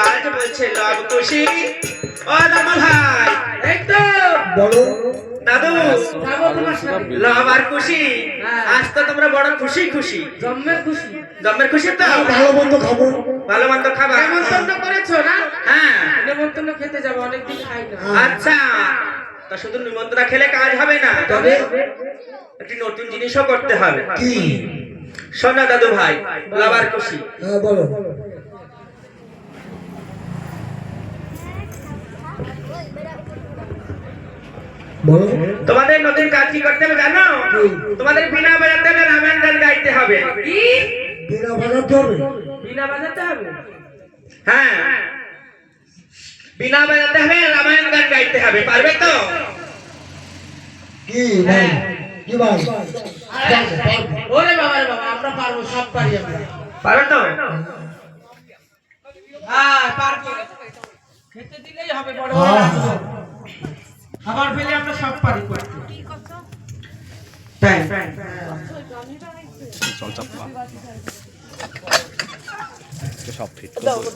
আজ বলছে লাভ খুশি ও দাদু ভাই একদম বলো দাদু যাবো তোমার সাথে লাভ আর খুশি আজ তো তোমরা বড় খুশি খুশি জন্মের খুশি জন্মের খুশি তো ভালো মন্দ খাবো ভালো মন্দ খাবা নেমন্তন্ন করেছো না হ্যাঁ নেমন্তন্ন খেতে যাবো অনেকদিন খাই না আচ্ছা তা শুধু নিমন্ত্রণ খেলে কাজ হবে না তবে একটি নতুন জিনিসও করতে হবে কি শোনা দাদু ভাই লাভ আর খুশি হ্যাঁ বলো বলো তোমাদের নতুন কাজ কি করতে হবে জানো তোমাদের বিনা বাজাতে হবে রামায়ণ গান গাইতে হবে কি বিনা বাজাতে হবে বিনা বাজাতে হবে হ্যাঁ বিনা বাজাতে হবে রামায়ণ গান গাইতে হবে পারবে তো কি ভাই কি ভাই ওরে বাবা রে বাবা আমরা পারবো সব পারি আমরা পারো তো হ্যাঁ পারবো খেতে দিলেই হবে বড় বড় নাচবো খাবার পেলে আমরা সব পারি করতে তাই চল চাপা সব ঠিক করবো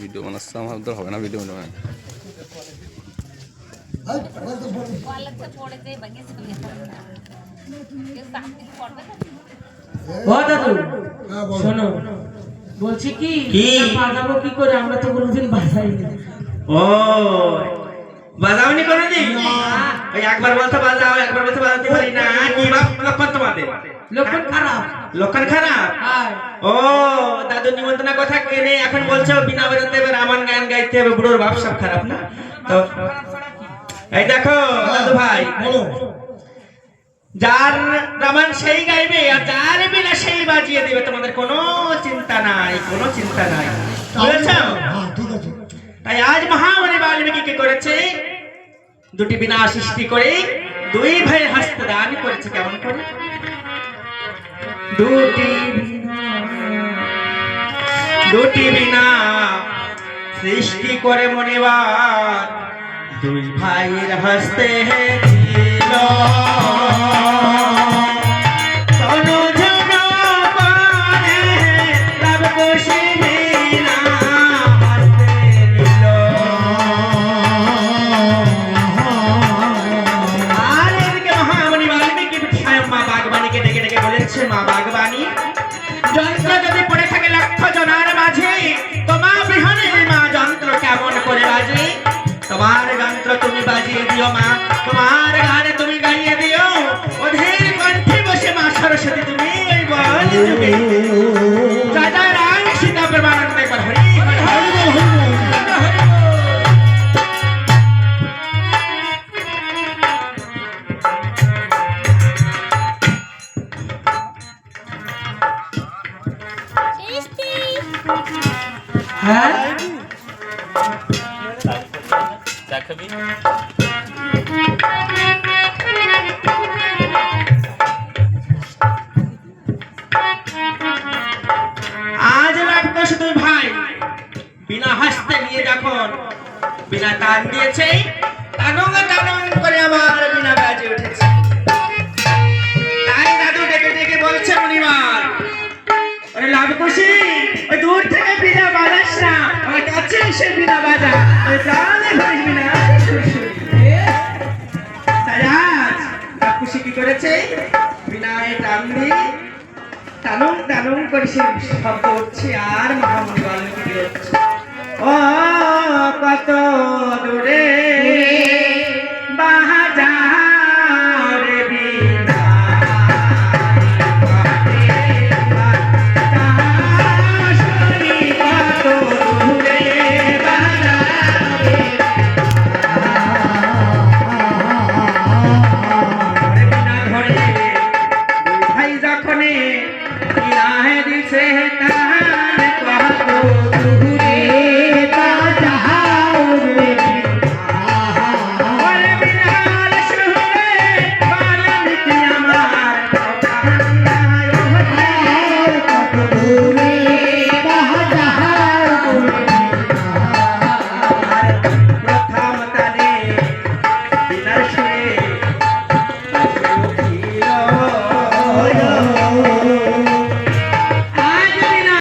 ভিডিও বানাচ্ছে আমার উদ্ধার হবে না ভিডিও বানাবে వాళ్ళకి పోడితే బంగేసుకుని సాక్షి పడবে ও দাদু হ্যাঁ বলো শোনো বলছি কি কি? বাজাবো কি করে আমরা তো কোনোদিন বাজাইনি ও বাজাওনি কোনদিন ওই একবার বলতে বাজাও একবার বলতে বাজাতে পারি না কি বাপ লক্ষণ তোমাদের লক্ষণ খারাপ লক্ষণ খারাপ হ্যাঁ ও দাদু নিমন্ত্রণ কথা কেনে এখন বলছো বিনা বাজাতে হবে রামায়ণ গান গাইতে হবে বুড়োর ভাব সব খারাপ না তো এই দেখো দাদু ভাই বলো যার রামায়ণ সেই গাইবে আর যার বিনা সেই বাজিয়ে দেবে তোমাদের কোনো চিন্তা নাই কোনো চিন্তা নাই বুঝেছো হ্যাঁ ঠিক আছে তাই আজ মহামণি বাল্মীকি কি করেছে দুটি বিনা সৃষ্টি করে দুই ভাই হাসতে দান করেছে কেমন করে দুটি বিনা সৃষ্টি করে মনিবার দুই ভাইয়ের হাসতে দিল মা বাগবানী যন্ত্র যদি পড়ে থাকে লক্ষ জনার মাঝে তোমার বিহনে মা যন্ত্র কেমন করে বাজে তোমার যন্ত্র তুমি বাজিয়ে দিও মা তোমার গানে তুমি গাইয়ে দিও অধীর কণ্ঠে বসে মা সরস্বতী তুমি এই বলে যুগে রাজা রাম সীতা প্রেমানন্দ কর হরি বল, হরি বল, হরি বল, হরি বল। হ্যাঁ দেখাবি আজ লাগতো শুধু ভাই বিনা হাসতে নিয়ে যখন বিনা টান দিয়েছে টানং টানং করে আমার বিনা বাজে উঠেছে তাই দাদু ডেকে ডেকে বলছে মনিবার ওরে লাভ খুশি ওই দূর থেকে বিনা বাজাস না আমার কাছে এসে বিনা বাজা ওই প্রাণে ভাই বিনা খুশি তাই আজ লাভ খুশি কি করেছে বিনায় টান দিয়ে টানুম টানুম করে সে শব্দ হচ্ছে আর মহামণি বাল্মীকি হচ্ছে ও কত দূরে বাজারে বিনা কত দূরে বাজারে বিনা ধরে ভাই যখনে দিছে তাহার